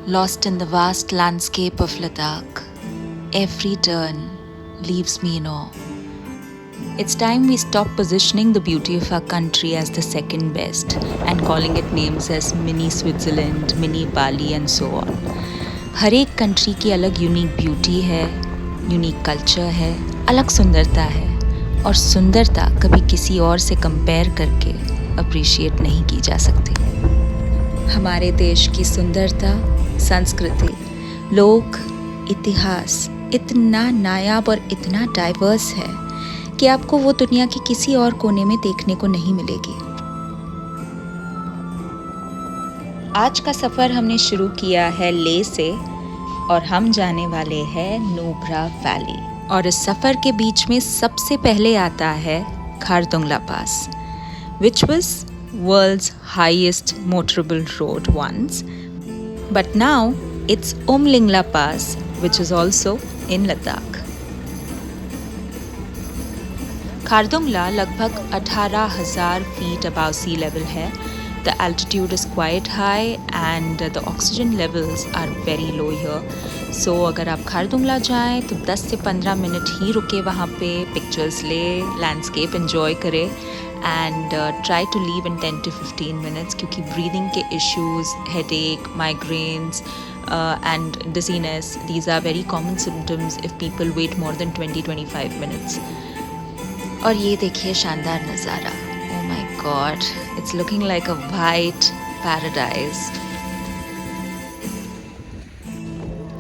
Lost in the vast landscape of Ladakh, every turn leaves me in awe. It's time we stop positioning the beauty of our country as the second best and calling it names as mini Switzerland, mini Bali and so on. हर एक country की अलग unique beauty है, unique culture है, अलग सुंदरता है और सुंदरता कभी किसी और से कंपेयर करके अप्रिशिएट नहीं की जा सकती। हमारे देश की सुंदरता, संस्कृति, लोग, इतिहास इतना नायाब और इतना डाइवर्स है कि आपको वो दुनिया के किसी और कोने में देखने को नहीं मिलेगी। आज का सफ़र हमने शुरू किया है लेह से और हम जाने वाले हैं नुब्रा वैली। और इस सफ़र के बीच में सबसे पहले आता है खारदुंगला पास, which was world's highest motorable road once, but now it's Umlingla Pass, which is also in Ladakh. Khardungla लगभग 18,000 फीट above sea level है। The altitude is quite high and the oxygen levels are very low here. So अगर आप खारदुंगला जाएं तो 10 से 15 minute ही रुके वहाँ पे, पिक्चर्स ले, लैंडस्केप एंजॉय करें and try to leave in 10 to 15 minutes क्योंकि breathing के issues, headache, migraines and dizziness, these are very common symptoms if people wait more than 20-25 minutes. और ये देखिए शानदार नज़ारा, oh my god, it's looking like a white paradise.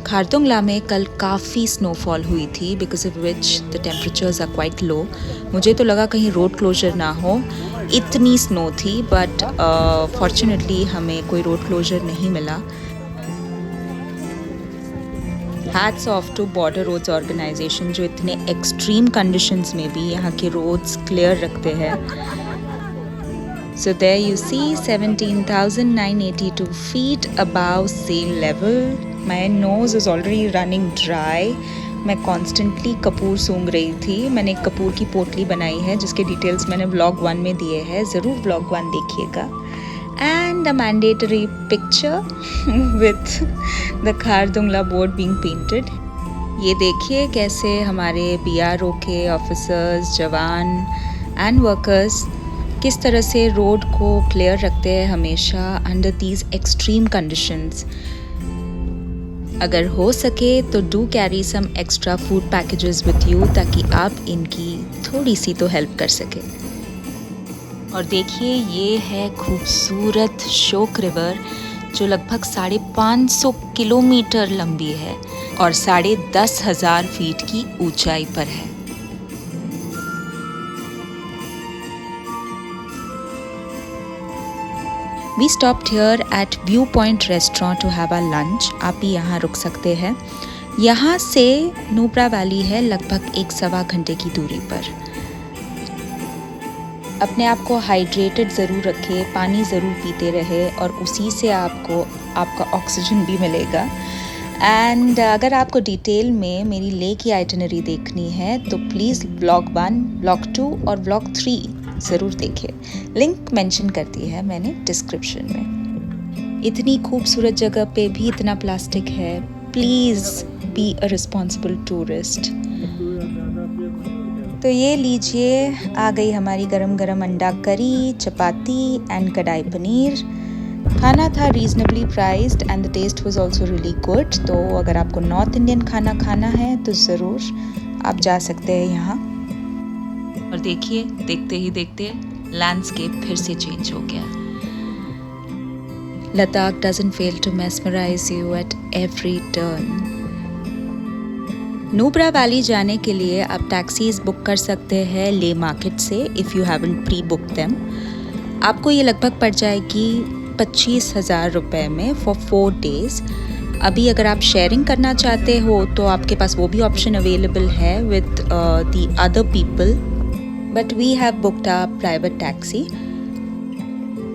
Khardungla में कल काफ़ी स्नोफॉल हुई थी because of which the temperatures are quite low. मुझे तो लगा कहीं रोड क्लोजर ना हो, इतनी स्नो थी, बट फॉर्चुनेटली हमें कोई रोड क्लोजर नहीं मिला। Hats off to border roads organization जो इतने एक्सट्रीम कंडीशंस में भी यहाँ के रोड्स क्लियर रखते हैं। So there you see 17,982 feet above sea level. My nose is already running dry. मैं कॉन्स्टेंटली कपूर सूंघ रही थी। मैंने एक कपूर की पोटली बनाई है जिसके डिटेल्स मैंने व्लॉग 1 में दिए हैं, ज़रूर व्लॉग 1 देखिएगा। And a mandatory picture with the Khardungla board being painted. ये देखिए कैसे हमारे BRO के ऑफिसर्स, जवान एंड वर्कर्स किस तरह से रोड को क्लियर रखते हैं हमेशा अंडर दीज एक्सट्रीम कंडीशंस। अगर हो सके तो do carry some extra food packages with you ताकि आप इनकी थोड़ी सी तो हेल्प कर सकें। और देखिए ये है खूबसूरत शोक रिवर जो लगभग 550 किलोमीटर लंबी है और 10,500 फीट की ऊंचाई पर है। We stopped here at Viewpoint Restaurant to have our lunch. आप भी यहाँ रुक सकते हैं। यहाँ से नुब्रा वैली है लगभग 1-1.25 घंटे की दूरी पर। अपने आप को हाइड्रेटेड ज़रूर रखें, पानी ज़रूर पीते रहे और उसी से आपको आपका ऑक्सीजन भी मिलेगा। एंड अगर आपको डिटेल में मेरी लेह की आइटिनरी देखनी है तो प्लीज़ व्लॉग 1, व्लॉग 2 और व्लॉग 3 ज़रूर देखें। लिंक मेंशन कर दी है मैंने डिस्क्रिप्शन में। इतनी खूबसूरत जगह पे भी इतना प्लास्टिक है, please be a responsible tourist. तो ये लीजिए, आ गई हमारी गरम गरम अंडा करी, चपाती एंड कढ़ाई पनीर। खाना था reasonably priced and the taste was also really good. तो अगर आपको नॉर्थ इंडियन खाना खाना है तो ज़रूर आप जा सकते हैं यहाँ। और देखिए, देखते ही देखते लैंडस्केप फिर से चेंज हो गया। Ladakh doesn't fail to mesmerize you at every turn. Nubra valley जाने के लिए आप टैक्सीज बुक कर सकते हैं लेह मार्केट से if you haven't pre book them. आपको ये लगभग पड़ जाएगी 25,000 रुपये में फॉर 4 days। अभी अगर आप शेयरिंग करना चाहते हो तो आपके पास वो भी ऑप्शन अवेलेबल है with the other people, but we have booked a private taxi.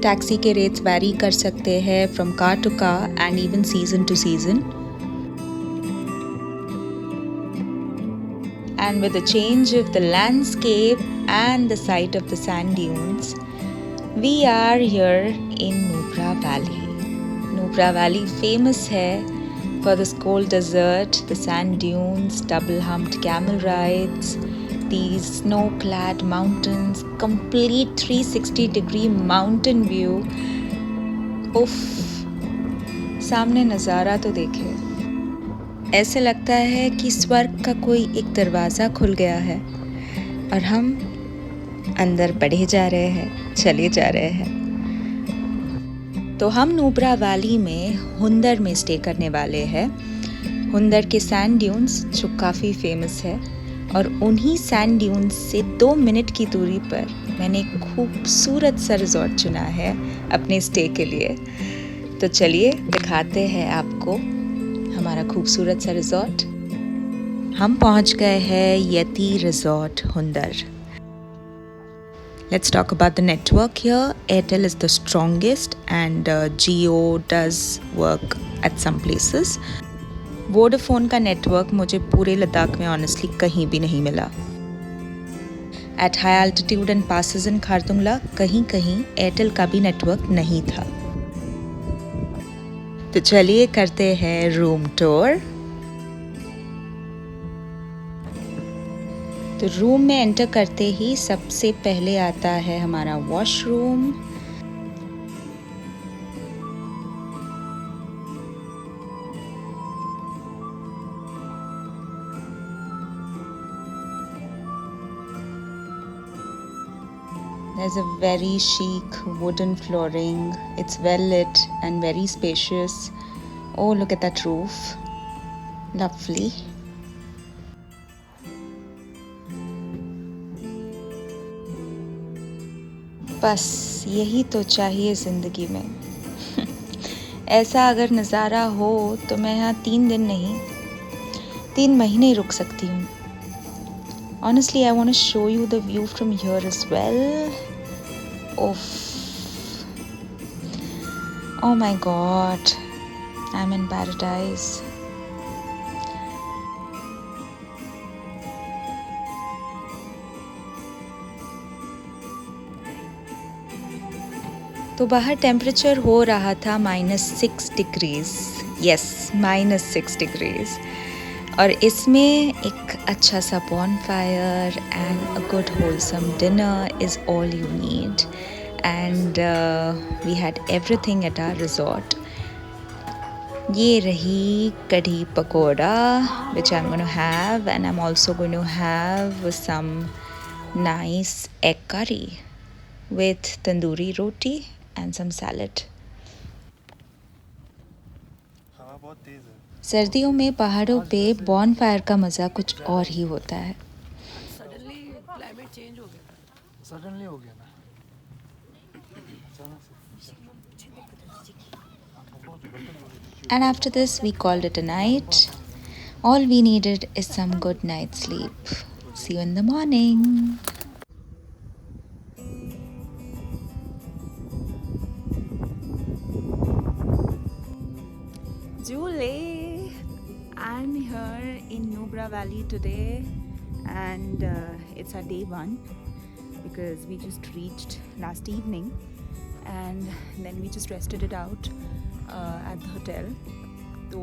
Taxi के रेट्स वैरी कर सकते हैं from car to car and even season to season. And with the change of the landscape and the sight of the sand dunes, we are here in Nubra Valley. Nubra valley famous है for this cold desert, the sand dunes, double-humped camel rides, these snow-clad mountains, complete 360-degree mountain view. उफ, सामने नज़ारा तो देखे, ऐसे लगता है कि स्वर्ग का कोई एक दरवाज़ा खुल गया है और हम अंदर बढ़े जा रहे हैं, चले जा रहे हैं। तो हम नुब्रा वैली में हुंदर में स्टे करने वाले हैं। हुंदर के सैंड ड्यून्स जो काफ़ी फेमस है और उन्हीं सैंड ड्यून्स से 2 मिनट की दूरी पर मैंने एक खूबसूरत सा रिजॉर्ट चुना है अपने स्टे के लिए। तो चलिए दिखाते हैं आपको हमारा खूबसूरत सा रिजॉर्ट। हम पहुंच गए हैं यति resort Hunder. Let's talk about the network here. Airtel is the strongest and Jio does work at some places. Vodafone का नेटवर्क मुझे पूरे लद्दाख में ऑनेस्टली कहीं भी नहीं मिला। At high altitude and passes in Khardungla कहीं कहीं एयरटेल का भी नेटवर्क नहीं था। तो चलिए करते हैं रूम टूर। तो रूम में एंटर करते ही सबसे पहले आता है हमारा washroom. There's a very chic wooden flooring. It's well lit and very spacious. Oh, look at that roof. Lovely. बस यही तो चाहिए ज़िंदगी में। ऐसा अगर नज़ारा हो तो मैं यहाँ 3 दिन नहीं 3 महीने रुक सकती हूँ। Honestly, I want to show you the view from here as well. Oh my God, I'm in paradise. तो बाहर टेम्परेचर हो रहा था -6 डिग्रीज़। Yes, -6 degrees. और इसमें एक अच्छा सा bonfire and a good wholesome dinner is all you need. And we had everything at our resort. ये रही kadhi pakora which I am going to have, and I am also going to have some nice egg curry with tandoori roti and some salad. हवा बहुत तेज है। सर्दियों में पहाड़ों पे bonfire का मज़ा कुछ और ही होता है। सडनली क्लाइमेट चेंज हो गया। सडनली हो गया ना। And after this we called it a night. All we needed is some good night sleep. See you in the morning. Julie, I'm here in Nubra Valley today, and it's our day 1 because we just reached last evening and then we just rested it out at the hotel. तो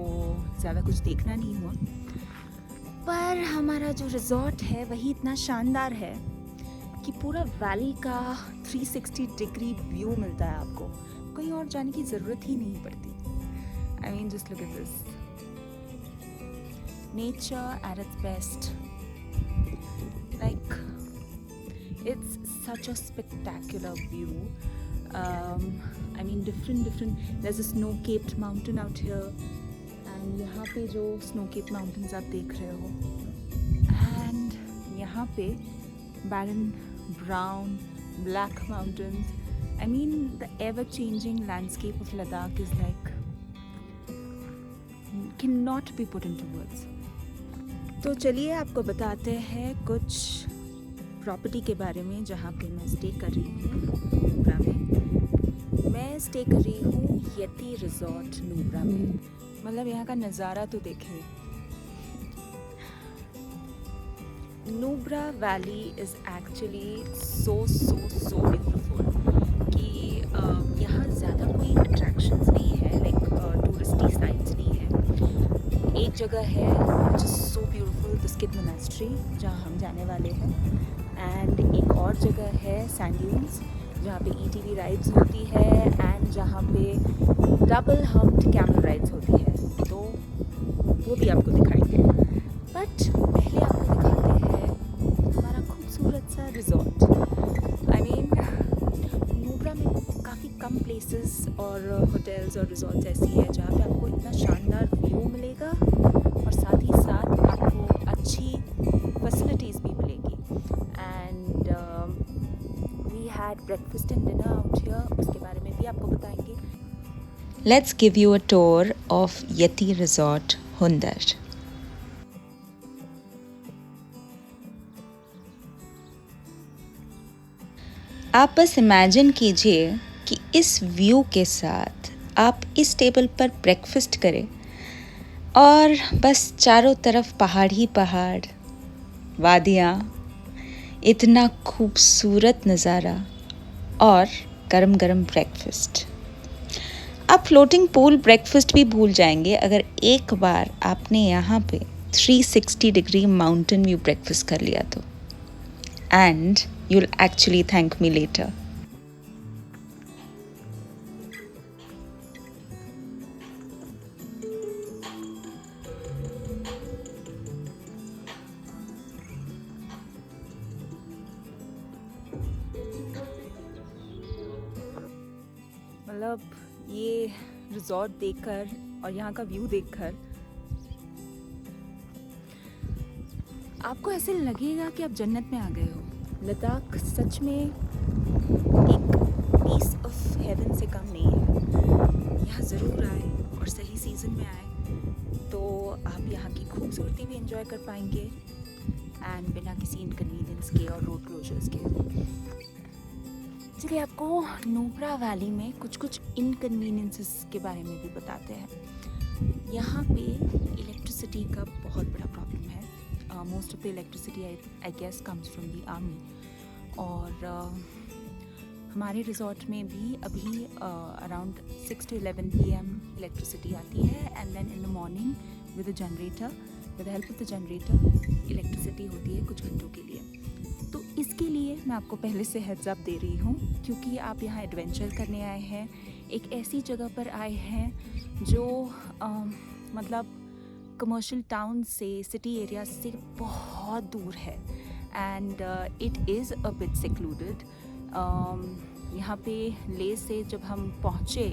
ज़्यादा कुछ देखना नहीं हुआ, पर हमारा जो resort है वही इतना शानदार है कि पूरा वैली का 360 डिग्री व्यू मिलता है आपको। कहीं और जाने की ज़रूरत ही नहीं पड़ती। I mean, just look at this. Nature at its best. Like, it's such a spectacular view. I mean, different. There's a snow-capped mountain out here. And यहाँ पे जो snow-capped mountains आप देख रहे हो. And यहाँ पे barren, brown, black mountains. I mean, the ever-changing landscape of Ladakh is like cannot be put into words. तो चलिए आपको बताते हैं कुछ प्रॉपर्टी के बारे में जहाँ पे मैं स्टे कर रही हूँ नुब्रा में। मैं स्टे कर रही हूँ यति रिजॉर्ट नुब्रा में। मतलब यहाँ का नज़ारा तो देखें। Nubra valley is actually so beautiful कि यहाँ ज़्यादा कोई अट्रैक्शंस नहीं है। लाइक जगह है which is so beautiful, Diskit Monastery, जहाँ हम जाने वाले हैं. एंड एक और जगह है सैंड ड्यून्स, जहाँ पे ETV राइड्स होती है एंड जहाँ पे डबल हम्प्ड कैमल राइड्स होती है. तो वो भी आपको दिखाएंगे. बट पहले आपको दिखाते हैं हमारा खूबसूरत सा रिजॉर्ट. आई मीन नुब्रा में काफ़ी कम प्लेसेस और होटल्स और रिजॉर्ट्स ऐसी है जहाँ पे आपको इतना शानदार व्यू मिलेगा और साथ ही साथ आपको अच्छी फैसिलिटीज़ भी मिलेगी. And we had breakfast and dinner out here, उसके बारे में भी आपको बताएंगे. Let's give you a tour of Yeti resort Hunder. आप बस इमेजिन कीजिए कि इस व्यू के साथ आप इस टेबल पर ब्रेकफास्ट करें और बस चारों तरफ पहाड़ ही पहाड़, वादियाँ, इतना खूबसूरत नज़ारा और गरम गरम ब्रेकफास्ट. आप फ्लोटिंग पूल ब्रेकफास्ट भी भूल जाएंगे अगर एक बार आपने यहाँ पे 360 डिग्री माउंटेन व्यू ब्रेकफास्ट कर लिया तो. And you'll actually thank me later. मतलब ये रिजॉर्ट देखकर और यहाँ का व्यू देखकर आपको ऐसे लगेगा कि आप जन्नत में आ गए हो. लद्दाख सच में एक पीस ऑफ हेवन से कम नहीं है. यहाँ ज़रूर आए और सही सीज़न में आए तो आप यहाँ की खूबसूरती भी एंजॉय कर पाएंगे एंड बिना किसी इनकन्वीनियंस के और रोड क्लोजर्स के. चलिए आपको नुब्रा वैली में कुछ कुछ इनकन्वीनियंसेस के बारे में भी बताते हैं. यहाँ पे इलेक्ट्रिसिटी का बहुत बड़ा प्रॉब्लम है. Most of the electricity I guess comes from the army. और हमारे रिजॉर्ट में भी अभी अराउंड 6 to 11 PM इलेक्ट्रिसिटी आती है and then in the morning with the help of the generator electricity होती है कुछ घंटों के लिए. तो इसके लिए मैं आपको पहले से हेड्स अप दे रही हूँ क्योंकि आप यहाँ एडवेंचर करने आए हैं, एक ऐसी जगह पर आए हैं जो मतलब कमर्शियल टाउन से, सिटी एरिया से बहुत दूर है and it is a bit secluded. यहाँ पे ले से जब हम पहुँचे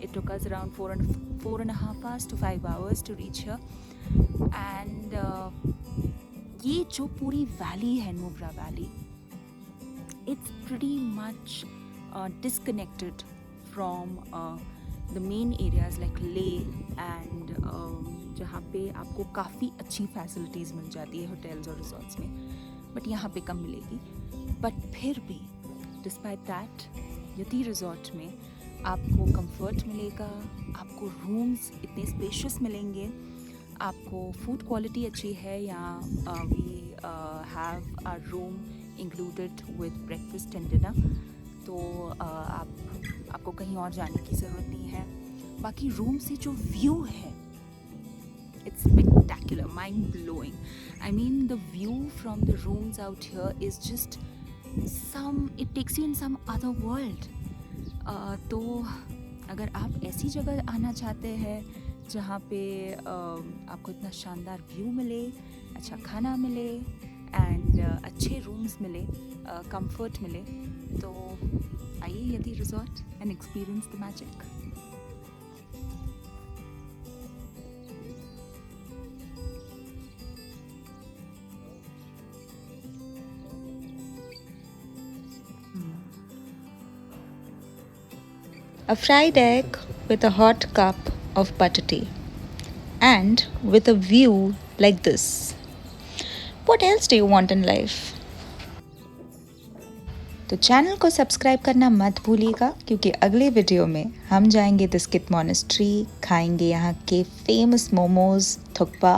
it took us around 4.5 hours to 5 hours to reach here. And ये जो पूरी वैली है Nubra valley, it's pretty much disconnected from the main areas like ले एंड जहाँ पे आपको काफ़ी अच्छी फैसिलिटीज़ मिल जाती है होटल्स और रिजॉर्ट्स में, बट यहाँ पे कम मिलेगी. बट फिर भी डिस्पाइट दैट यति रिजॉर्ट में आपको कंफर्ट मिलेगा, आपको रूम्स इतने स्पेशियस मिलेंगे, आपको फूड क्वालिटी अच्छी है. यहाँ we have a room included with breakfast and dinner. तो आपको कहीं और जाने की ज़रूरत नहीं है. बाकी रूम से जो व्यू है it's spectacular, mind blowing. I mean the view from the rooms out here is just it takes you in some other world. तो अगर आप ऐसी जगह आना चाहते हैं जहाँ पे आपको इतना शानदार व्यू मिले, अच्छा खाना मिले एंड अच्छे रूम्स मिले, कंफर्ट मिले, तो आइए Yeti resort and experience the magic. A fried egg with a hot cup of butter tea and with a view like this. What else do you want in life? तो channel को subscribe करना मत भूलिएगा क्योंकि अगले video में हम जाएंगे दिस्कित मॉनेस्ट्री, खाएंगे यहाँ के famous momos, thukpa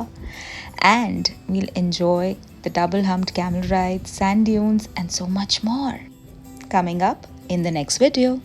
and we'll enjoy the double humped camel ride, sand dunes and so much more. Coming up in the next video.